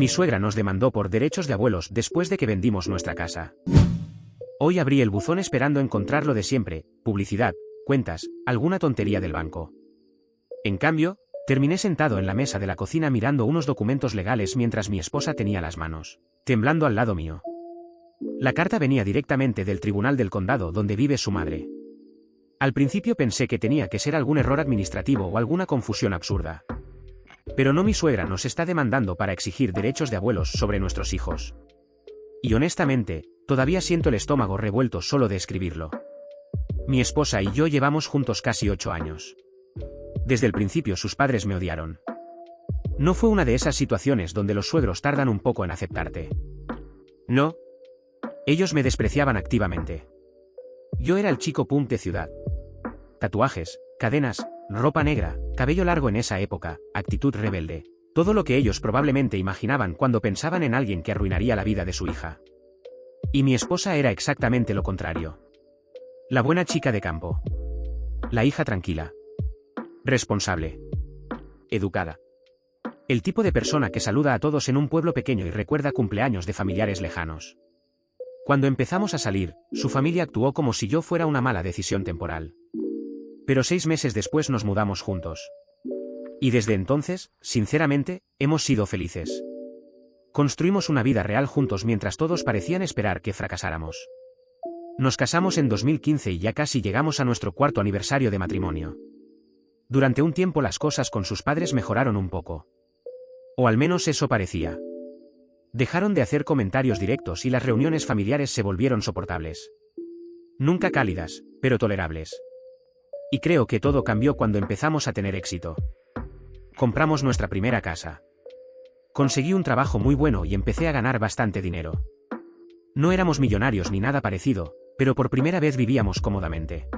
Mi suegra nos demandó por derechos de abuelos después de que vendimos nuestra casa. Hoy abrí el buzón esperando encontrar lo de siempre, publicidad, cuentas, alguna tontería del banco. En cambio, terminé sentado en la mesa de la cocina mirando unos documentos legales mientras mi esposa tenía las manos temblando al lado mío. La carta venía directamente del tribunal del condado donde vive su madre. Al principio pensé que tenía que ser algún error administrativo o alguna confusión absurda. Pero no, mi suegra nos está demandando para exigir derechos de abuelos sobre nuestros hijos. Y honestamente, todavía siento el estómago revuelto solo de escribirlo. Mi esposa y yo llevamos juntos casi 8 años. Desde el principio sus padres me odiaron. No fue una de esas situaciones donde los suegros tardan un poco en aceptarte. No. Ellos me despreciaban activamente. Yo era el chico punk de ciudad. Tatuajes, cadenas, ropa negra, cabello largo en esa época, actitud rebelde. Todo lo que ellos probablemente imaginaban cuando pensaban en alguien que arruinaría la vida de su hija. Y mi esposa era exactamente lo contrario. La buena chica de campo. La hija tranquila. Responsable. Educada. El tipo de persona que saluda a todos en un pueblo pequeño y recuerda cumpleaños de familiares lejanos. Cuando empezamos a salir, su familia actuó como si yo fuera una mala decisión temporal. Pero 6 meses después nos mudamos juntos. Y desde entonces, sinceramente, hemos sido felices. Construimos una vida real juntos mientras todos parecían esperar que fracasáramos. Nos casamos en 2015 y ya casi llegamos a nuestro 4º aniversario de matrimonio. Durante un tiempo las cosas con sus padres mejoraron un poco. O al menos eso parecía. Dejaron de hacer comentarios directos y las reuniones familiares se volvieron soportables. Nunca cálidas, pero tolerables. Y creo que todo cambió cuando empezamos a tener éxito. Compramos nuestra primera casa. Conseguí un trabajo muy bueno y empecé a ganar bastante dinero. No éramos millonarios ni nada parecido, pero por primera vez vivíamos cómodamente.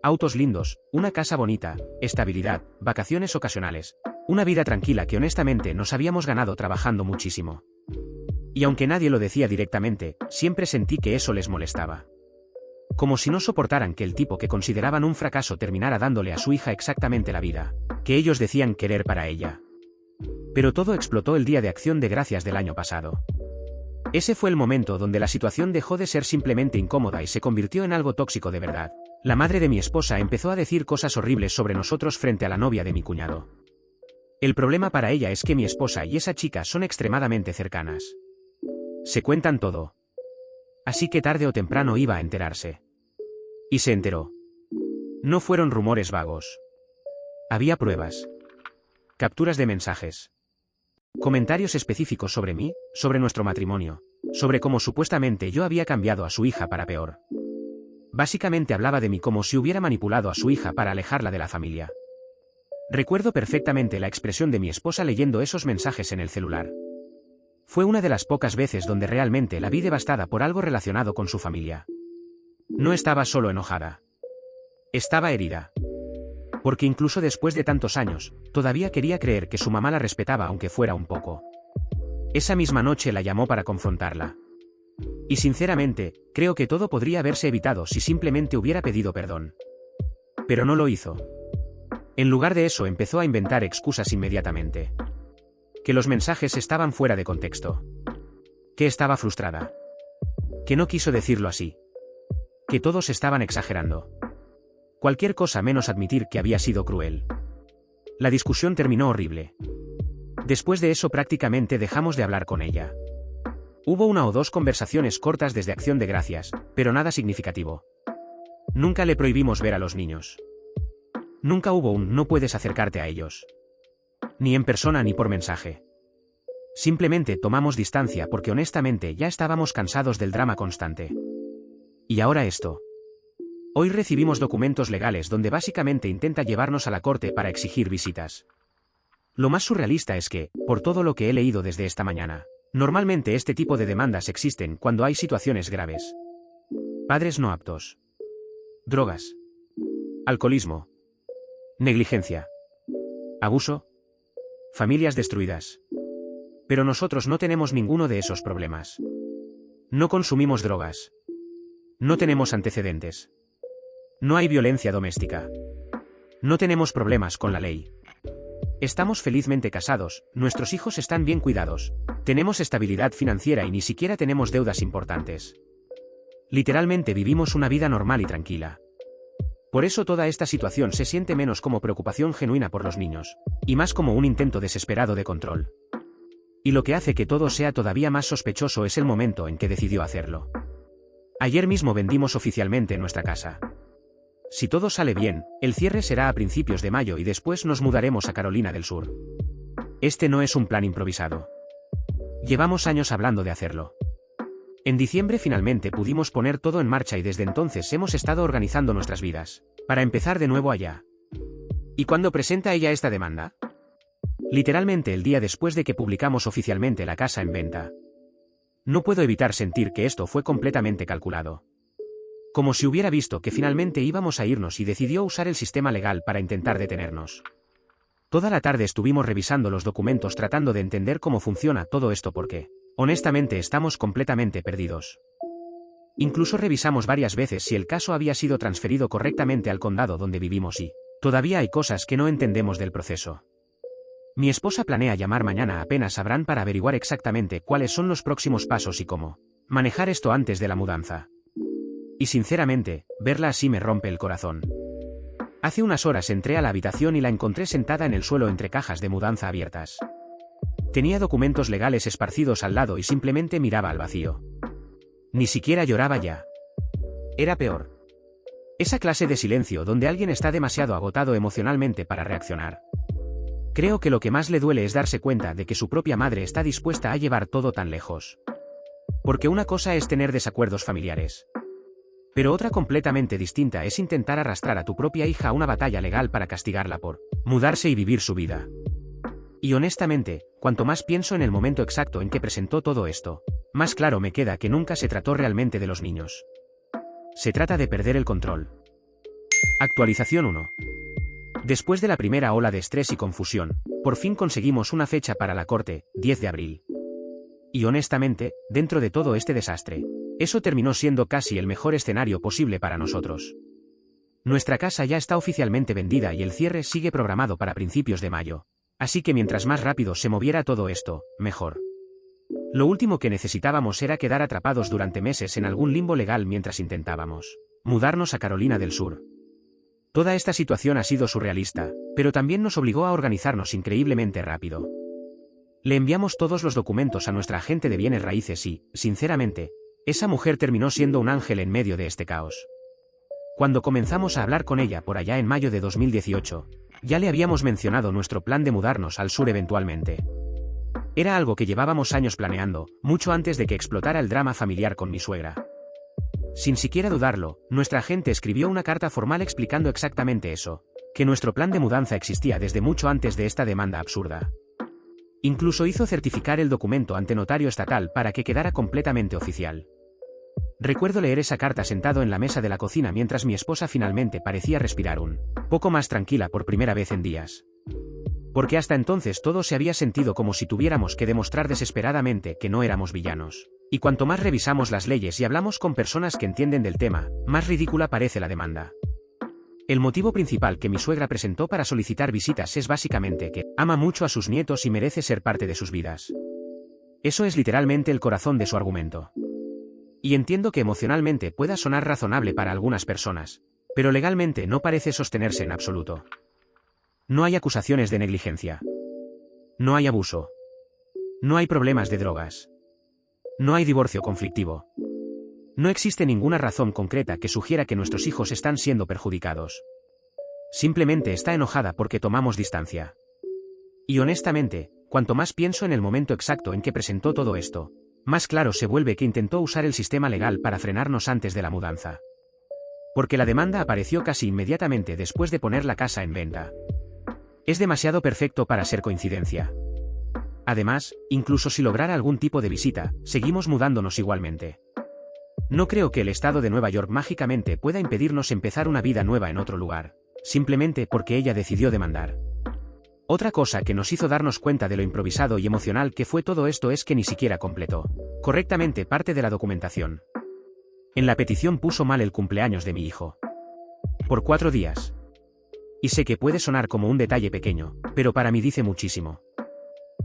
Autos lindos, una casa bonita, estabilidad, vacaciones ocasionales, una vida tranquila que honestamente nos habíamos ganado trabajando muchísimo. Y aunque nadie lo decía directamente, siempre sentí que eso les molestaba. Como si no soportaran que el tipo que consideraban un fracaso terminara dándole a su hija exactamente la vida que ellos decían querer para ella. Pero todo explotó el Día de Acción de Gracias del año pasado. Ese fue el momento donde la situación dejó de ser simplemente incómoda y se convirtió en algo tóxico de verdad. La madre de mi esposa empezó a decir cosas horribles sobre nosotros frente a la novia de mi cuñado. El problema para ella es que mi esposa y esa chica son extremadamente cercanas. Se cuentan todo. Así que tarde o temprano iba a enterarse. Y se enteró. No fueron rumores vagos. Había pruebas. Capturas de mensajes. Comentarios específicos sobre mí, sobre nuestro matrimonio, sobre cómo supuestamente yo había cambiado a su hija para peor. Básicamente hablaba de mí como si hubiera manipulado a su hija para alejarla de la familia. Recuerdo perfectamente la expresión de mi esposa leyendo esos mensajes en el celular. Fue una de las pocas veces donde realmente la vi devastada por algo relacionado con su familia. No estaba solo enojada. Estaba herida. Porque incluso después de tantos años, todavía quería creer que su mamá la respetaba aunque fuera un poco. Esa misma noche la llamó para confrontarla. Y sinceramente, creo que todo podría haberse evitado si simplemente hubiera pedido perdón. Pero no lo hizo. En lugar de eso empezó a inventar excusas inmediatamente. Que los mensajes estaban fuera de contexto. Que estaba frustrada. Que no quiso decirlo así. Que todos estaban exagerando. Cualquier cosa menos admitir que había sido cruel. La discusión terminó horrible. Después de eso prácticamente dejamos de hablar con ella. Hubo 1 o 2 conversaciones cortas desde Acción de Gracias, pero nada significativo. Nunca le prohibimos ver a los niños. Nunca hubo un no puedes acercarte a ellos. Ni en persona ni por mensaje. Simplemente tomamos distancia porque honestamente ya estábamos cansados del drama constante. Y ahora esto. Hoy recibimos documentos legales donde básicamente intenta llevarnos a la corte para exigir visitas. Lo más surrealista es que, por todo lo que he leído desde esta mañana, normalmente este tipo de demandas existen cuando hay situaciones graves. Padres no aptos. Drogas. Alcoholismo. Negligencia. Abuso. Familias destruidas. Pero nosotros no tenemos ninguno de esos problemas. No consumimos drogas. No tenemos antecedentes. No hay violencia doméstica. No tenemos problemas con la ley. Estamos felizmente casados, nuestros hijos están bien cuidados, tenemos estabilidad financiera y ni siquiera tenemos deudas importantes. Literalmente vivimos una vida normal y tranquila. Por eso toda esta situación se siente menos como preocupación genuina por los niños, y más como un intento desesperado de control. Y lo que hace que todo sea todavía más sospechoso es el momento en que decidió hacerlo. Ayer mismo vendimos oficialmente nuestra casa. Si todo sale bien, el cierre será a principios de mayo y después nos mudaremos a Carolina del Sur. Este no es un plan improvisado. Llevamos años hablando de hacerlo. En diciembre finalmente pudimos poner todo en marcha y desde entonces hemos estado organizando nuestras vidas, para empezar de nuevo allá. ¿Y cuándo presenta ella esta demanda? Literalmente el día después de que publicamos oficialmente la casa en venta. No puedo evitar sentir que esto fue completamente calculado. Como si hubiera visto que finalmente íbamos a irnos y decidió usar el sistema legal para intentar detenernos. Toda la tarde estuvimos revisando los documentos tratando de entender cómo funciona todo esto porque, honestamente, estamos completamente perdidos. Incluso revisamos varias veces si el caso había sido transferido correctamente al condado donde vivimos y, todavía hay cosas que no entendemos del proceso. Mi esposa planea llamar mañana apenas sabrán para averiguar exactamente cuáles son los próximos pasos y cómo manejar esto antes de la mudanza. Y sinceramente, verla así me rompe el corazón. Hace unas horas entré a la habitación y la encontré sentada en el suelo entre cajas de mudanza abiertas. Tenía documentos legales esparcidos al lado y simplemente miraba al vacío. Ni siquiera lloraba ya. Era peor. Esa clase de silencio donde alguien está demasiado agotado emocionalmente para reaccionar. Creo que lo que más le duele es darse cuenta de que su propia madre está dispuesta a llevar todo tan lejos. Porque una cosa es tener desacuerdos familiares. Pero otra completamente distinta es intentar arrastrar a tu propia hija a una batalla legal para castigarla por mudarse y vivir su vida. Y honestamente, cuanto más pienso en el momento exacto en que presentó todo esto, más claro me queda que nunca se trató realmente de los niños. Se trata de perder el control. Actualización 1. Después de la primera ola de estrés y confusión, por fin conseguimos una fecha para la corte, 10 de abril. Y honestamente, dentro de todo este desastre, eso terminó siendo casi el mejor escenario posible para nosotros. Nuestra casa ya está oficialmente vendida y el cierre sigue programado para principios de mayo. Así que mientras más rápido se moviera todo esto, mejor. Lo último que necesitábamos era quedar atrapados durante meses en algún limbo legal mientras intentábamos mudarnos a Carolina del Sur. Toda esta situación ha sido surrealista, pero también nos obligó a organizarnos increíblemente rápido. Le enviamos todos los documentos a nuestra agente de bienes raíces y, sinceramente, esa mujer terminó siendo un ángel en medio de este caos. Cuando comenzamos a hablar con ella por allá en mayo de 2018, ya le habíamos mencionado nuestro plan de mudarnos al sur eventualmente. Era algo que llevábamos años planeando, mucho antes de que explotara el drama familiar con mi suegra. Sin siquiera dudarlo, nuestra agente escribió una carta formal explicando exactamente eso, que nuestro plan de mudanza existía desde mucho antes de esta demanda absurda. Incluso hizo certificar el documento ante notario estatal para que quedara completamente oficial. Recuerdo leer esa carta sentado en la mesa de la cocina mientras mi esposa finalmente parecía respirar un poco más tranquila por primera vez en días. Porque hasta entonces todo se había sentido como si tuviéramos que demostrar desesperadamente que no éramos villanos. Y cuanto más revisamos las leyes y hablamos con personas que entienden del tema, más ridícula parece la demanda. El motivo principal que mi suegra presentó para solicitar visitas es básicamente que ama mucho a sus nietos y merece ser parte de sus vidas. Eso es literalmente el corazón de su argumento. Y entiendo que emocionalmente pueda sonar razonable para algunas personas, pero legalmente no parece sostenerse en absoluto. No hay acusaciones de negligencia. No hay abuso. No hay problemas de drogas. No hay divorcio conflictivo. No existe ninguna razón concreta que sugiera que nuestros hijos están siendo perjudicados. Simplemente está enojada porque tomamos distancia. Y honestamente, cuanto más pienso en el momento exacto en que presentó todo esto, más claro se vuelve que intentó usar el sistema legal para frenarnos antes de la mudanza. Porque la demanda apareció casi inmediatamente después de poner la casa en venta. Es demasiado perfecto para ser coincidencia. Además, incluso si lograra algún tipo de visita, seguimos mudándonos igualmente. No creo que el estado de Nueva York mágicamente pueda impedirnos empezar una vida nueva en otro lugar, simplemente porque ella decidió demandar. Otra cosa que nos hizo darnos cuenta de lo improvisado y emocional que fue todo esto es que ni siquiera completó correctamente parte de la documentación. En la petición puso mal el cumpleaños de mi hijo. Por 4 días. Y sé que puede sonar como un detalle pequeño, pero para mí dice muchísimo.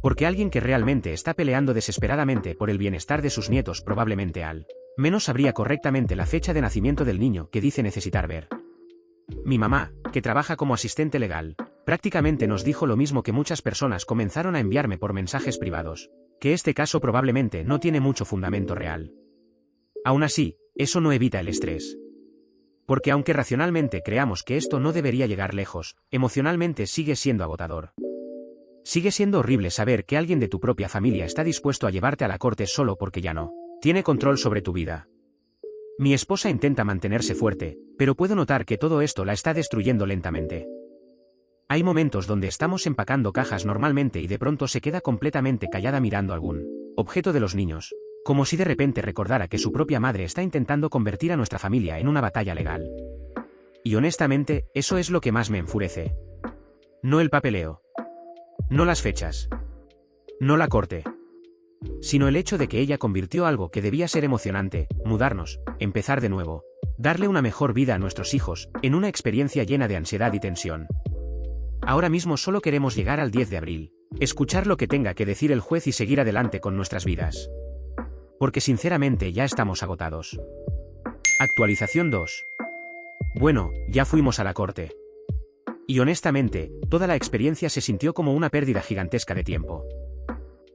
Porque alguien que realmente está peleando desesperadamente por el bienestar de sus nietos probablemente al menos sabría correctamente la fecha de nacimiento del niño que dice necesitar ver. Mi mamá, que trabaja como asistente legal, prácticamente nos dijo lo mismo que muchas personas comenzaron a enviarme por mensajes privados, que este caso probablemente no tiene mucho fundamento real. Aún así, eso no evita el estrés. Porque aunque racionalmente creamos que esto no debería llegar lejos, emocionalmente sigue siendo agotador. Sigue siendo horrible saber que alguien de tu propia familia está dispuesto a llevarte a la corte solo porque ya no tiene control sobre tu vida. Mi esposa intenta mantenerse fuerte, pero puedo notar que todo esto la está destruyendo lentamente. Hay momentos donde estamos empacando cajas normalmente y de pronto se queda completamente callada mirando algún objeto de los niños, como si de repente recordara que su propia madre está intentando convertir a nuestra familia en una batalla legal. Y honestamente, eso es lo que más me enfurece. No el papeleo. No las fechas. No la corte. Sino el hecho de que ella convirtió algo que debía ser emocionante, mudarnos, empezar de nuevo, darle una mejor vida a nuestros hijos, en una experiencia llena de ansiedad y tensión. Ahora mismo solo queremos llegar al 10 de abril, escuchar lo que tenga que decir el juez y seguir adelante con nuestras vidas. Porque sinceramente ya estamos agotados. Actualización 2. Bueno, ya fuimos a la corte. Y honestamente, toda la experiencia se sintió como una pérdida gigantesca de tiempo.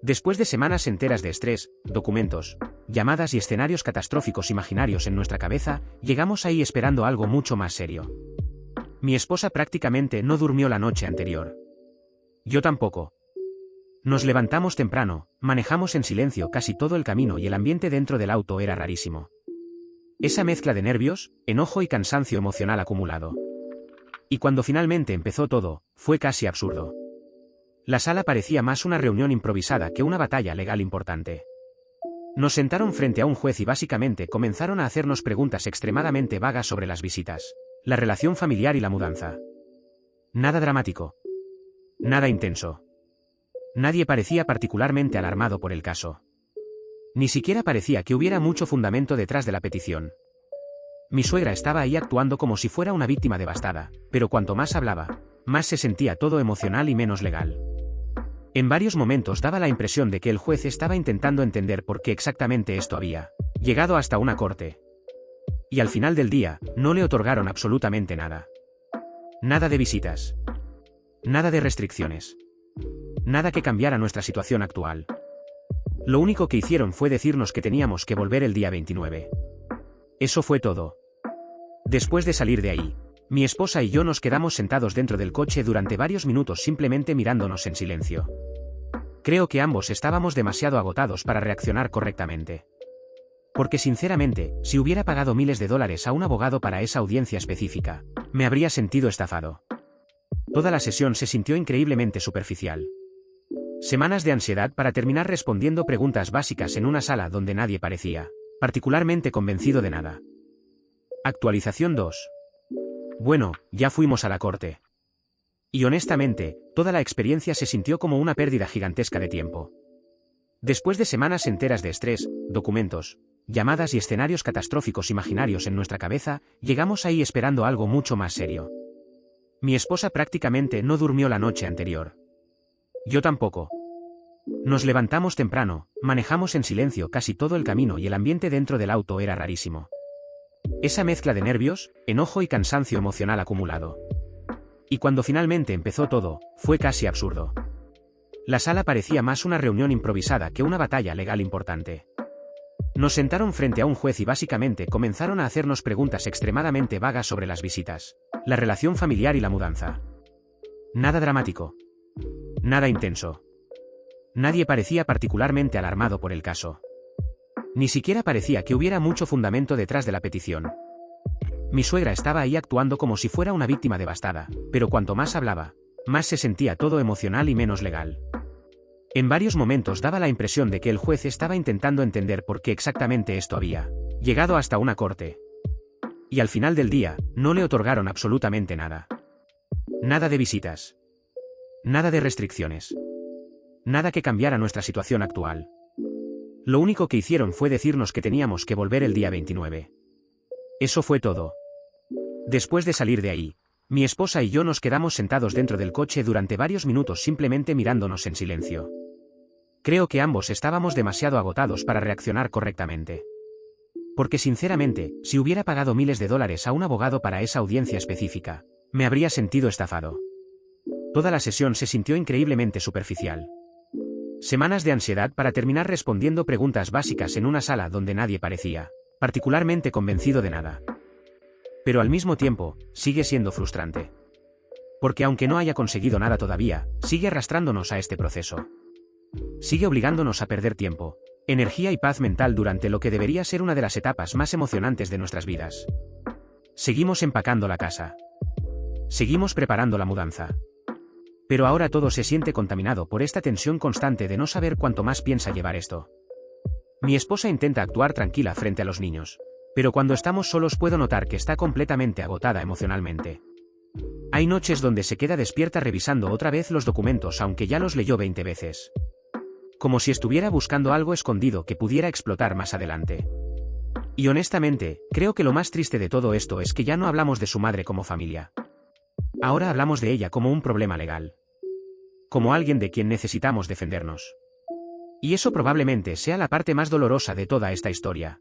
Después de semanas enteras de estrés, documentos, llamadas y escenarios catastróficos imaginarios en nuestra cabeza, llegamos ahí esperando algo mucho más serio. Mi esposa prácticamente no durmió la noche anterior. Yo tampoco. Nos levantamos temprano, manejamos en silencio casi todo el camino y el ambiente dentro del auto era rarísimo. Esa mezcla de nervios, enojo y cansancio emocional acumulado. Y cuando finalmente empezó todo, fue casi absurdo. La sala parecía más una reunión improvisada que una batalla legal importante. Nos sentaron frente a un juez y básicamente comenzaron a hacernos preguntas extremadamente vagas sobre las visitas, la relación familiar y la mudanza. Nada dramático. Nada intenso. Nadie parecía particularmente alarmado por el caso. Ni siquiera parecía que hubiera mucho fundamento detrás de la petición. Mi suegra estaba ahí actuando como si fuera una víctima devastada, pero cuanto más hablaba, más se sentía todo emocional y menos legal. En varios momentos daba la impresión de que el juez estaba intentando entender por qué exactamente esto había llegado hasta una corte. Y al final del día, no le otorgaron absolutamente nada. Nada de visitas. Nada de restricciones. Nada que cambiara nuestra situación actual. Lo único que hicieron fue decirnos que teníamos que volver el día 29. Eso fue todo. Después de salir de ahí, mi esposa y yo nos quedamos sentados dentro del coche durante varios minutos simplemente mirándonos en silencio. Creo que ambos estábamos demasiado agotados para reaccionar correctamente. Porque sinceramente, si hubiera pagado miles de dólares a un abogado para esa audiencia específica, me habría sentido estafado. Toda la sesión se sintió increíblemente superficial. Semanas de ansiedad para terminar respondiendo preguntas básicas en una sala donde nadie parecía particularmente convencido de nada. Actualización 2. Bueno, ya fuimos a la corte. Y honestamente, toda la experiencia se sintió como una pérdida gigantesca de tiempo. Después de semanas enteras de estrés, documentos, llamadas y escenarios catastróficos imaginarios en nuestra cabeza, llegamos ahí esperando algo mucho más serio. Mi esposa prácticamente no durmió la noche anterior. Yo tampoco. Nos levantamos temprano, manejamos en silencio casi todo el camino y el ambiente dentro del auto era rarísimo. Esa mezcla de nervios, enojo y cansancio emocional acumulado. Y cuando finalmente empezó todo, fue casi absurdo. La sala parecía más una reunión improvisada que una batalla legal importante. Nos sentaron frente a un juez y básicamente comenzaron a hacernos preguntas extremadamente vagas sobre las visitas, la relación familiar y la mudanza. Nada dramático. Nada intenso. Nadie parecía particularmente alarmado por el caso. Ni siquiera parecía que hubiera mucho fundamento detrás de la petición. Mi suegra estaba ahí actuando como si fuera una víctima devastada, pero cuanto más hablaba, más se sentía todo emocional y menos legal. En varios momentos daba la impresión de que el juez estaba intentando entender por qué exactamente esto había llegado hasta una corte. Y al final del día, no le otorgaron absolutamente nada. Nada de visitas. Nada de restricciones. Nada que cambiara nuestra situación actual. Lo único que hicieron fue decirnos que teníamos que volver el día 29. Eso fue todo. Después de salir de ahí, Mi esposa y yo nos quedamos sentados dentro del coche durante varios minutos simplemente mirándonos en silencio. Creo que ambos estábamos demasiado agotados para reaccionar correctamente. Porque sinceramente, si hubiera pagado miles de dólares a un abogado para esa audiencia específica, me habría sentido estafado. Toda la sesión se sintió increíblemente superficial. Semanas de ansiedad para terminar respondiendo preguntas básicas en una sala donde nadie parecía particularmente convencido de nada. Pero al mismo tiempo, sigue siendo frustrante. Porque aunque no haya conseguido nada todavía, sigue arrastrándonos a este proceso. Sigue obligándonos a perder tiempo, energía y paz mental durante lo que debería ser una de las etapas más emocionantes de nuestras vidas. Seguimos empacando la casa. Seguimos preparando la mudanza. Pero ahora todo se siente contaminado por esta tensión constante de no saber cuánto más piensa llevar esto. Mi esposa intenta actuar tranquila frente a los niños, pero cuando estamos solos puedo notar que está completamente agotada emocionalmente. Hay noches donde se queda despierta revisando otra vez los documentos aunque ya los leyó 20 veces. Como si estuviera buscando algo escondido que pudiera explotar más adelante. Y honestamente, creo que lo más triste de todo esto es que ya no hablamos de su madre como familia. Ahora hablamos de ella como un problema legal. Como alguien de quien necesitamos defendernos. Y eso probablemente sea la parte más dolorosa de toda esta historia.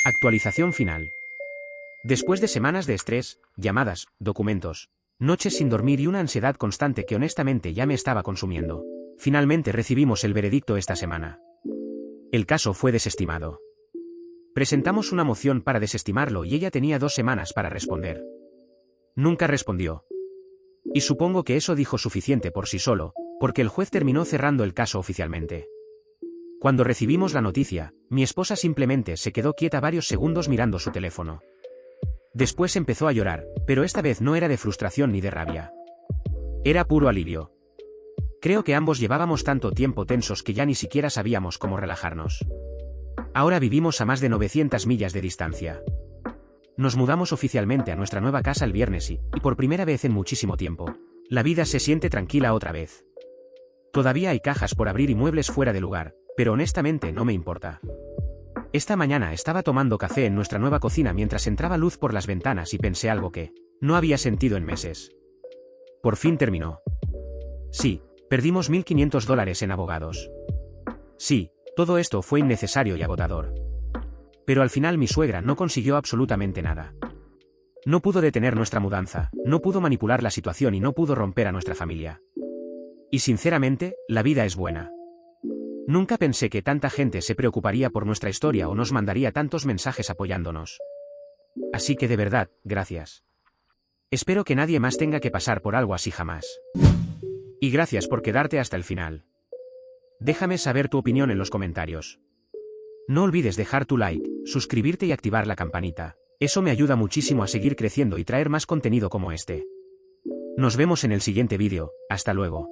Actualización final. Después de semanas de estrés, llamadas, documentos, noches sin dormir y una ansiedad constante que honestamente ya me estaba consumiendo, finalmente recibimos el veredicto esta semana. El caso fue desestimado. Presentamos una moción para desestimarlo y ella tenía 2 semanas para responder. Nunca respondió. Y supongo que eso dijo suficiente por sí solo, porque el juez terminó cerrando el caso oficialmente. Cuando recibimos la noticia, mi esposa simplemente se quedó quieta varios segundos mirando su teléfono. Después empezó a llorar, pero esta vez no era de frustración ni de rabia. Era puro alivio. Creo que ambos llevábamos tanto tiempo tensos que ya ni siquiera sabíamos cómo relajarnos. Ahora vivimos a más de 900 millas de distancia. Nos mudamos oficialmente a nuestra nueva casa el viernes y por primera vez en muchísimo tiempo, la vida se siente tranquila otra vez. Todavía hay cajas por abrir y muebles fuera de lugar, pero honestamente no me importa. Esta mañana estaba tomando café en nuestra nueva cocina mientras entraba luz por las ventanas y pensé algo que no había sentido en meses. Por fin terminó. Sí, perdimos $1.500 en abogados. Sí, todo esto fue innecesario y agotador. Pero al final mi suegra no consiguió absolutamente nada. No pudo detener nuestra mudanza, no pudo manipular la situación y no pudo romper a nuestra familia. Y sinceramente, la vida es buena. Nunca pensé que tanta gente se preocuparía por nuestra historia o nos mandaría tantos mensajes apoyándonos. Así que de verdad, gracias. Espero que nadie más tenga que pasar por algo así jamás. Y gracias por quedarte hasta el final. Déjame saber tu opinión en los comentarios. No olvides dejar tu like, suscribirte y activar la campanita. Eso me ayuda muchísimo a seguir creciendo y traer más contenido como este. Nos vemos en el siguiente vídeo, hasta luego.